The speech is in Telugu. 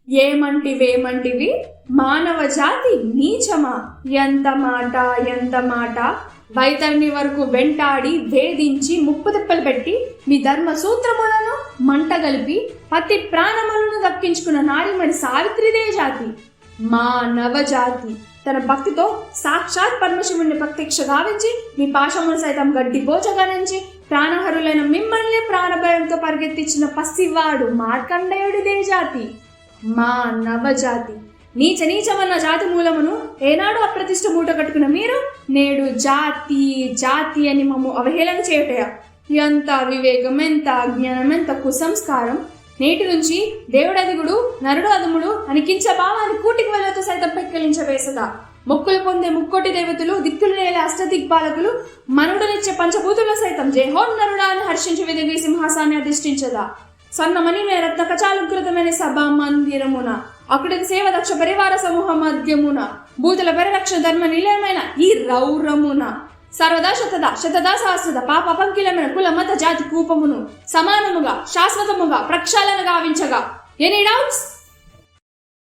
ఏమంటివేమంటివి మానవ జాతి నీచమా? ఎంత మాట వైతరిని వరకు వెంటాడి వేధించి ముప్పు తిప్పలు పెట్టి మీ ధర్మ సూత్రములను మంటగలిపి పతి ప్రాణములను దక్కించుకున్న నారిమణి సావిత్రిదే జాతి. మానవ జాతి తన భక్తితో సాక్షాత్ పరమశివుణ్ణి ప్రత్యక్ష గావించి మీ పాశమును సైతం గడ్డి బోచగానించి ప్రాణహరులైన మిమ్మల్ని ప్రాణభయంతో పరిగెత్తించిన పసివాడు మార్కండేయుడిదే జాతి. మానవ జాతి నీచమన్న జాతి మూలమును ఏనాడు అప్రతిష్ట మూట కట్టుకున్న మీరు నేడు జాతి జాతి అని మమ్ము అవహేళన చేయుటయా? ఎంత వివేకం, ఎంత అజ్ఞానం, ఎంత కుసంస్కారం! నేటి నుంచి దేవుడదిగుడు నరుడు అదుముడు అని కించ భావాన్ని కూటికి వెళ్ళతో సైతం పెక్కలించవేసదా? మొక్కులు పొందే ముక్కోటి దేవతలు, దిక్కులు నేల అష్టదిక్పాలకులు, మనుడునిచ్చే పంచభూతులు సైతం జయహోన్ నరుడా అని హర్షించి వెదిగి సింహాసాన్ని అధిష్ఠించదా? స్వర్ణమణి రత్న కచాలంకృతమైన సభా మందిరమున అక్కడి సేవ దక్ష పరివార సమూహ మధ్యమున భూతుల పరిరక్ష ధర్మ నిలయమైన ఈ రౌరమున సర్వదా శతదా సహస్రద పాప పంకిలమైన కుల మత జాతి కూపమును సమానముగా శాశ్వతముగా ప్రక్షాళన గావించగా. Any doubts?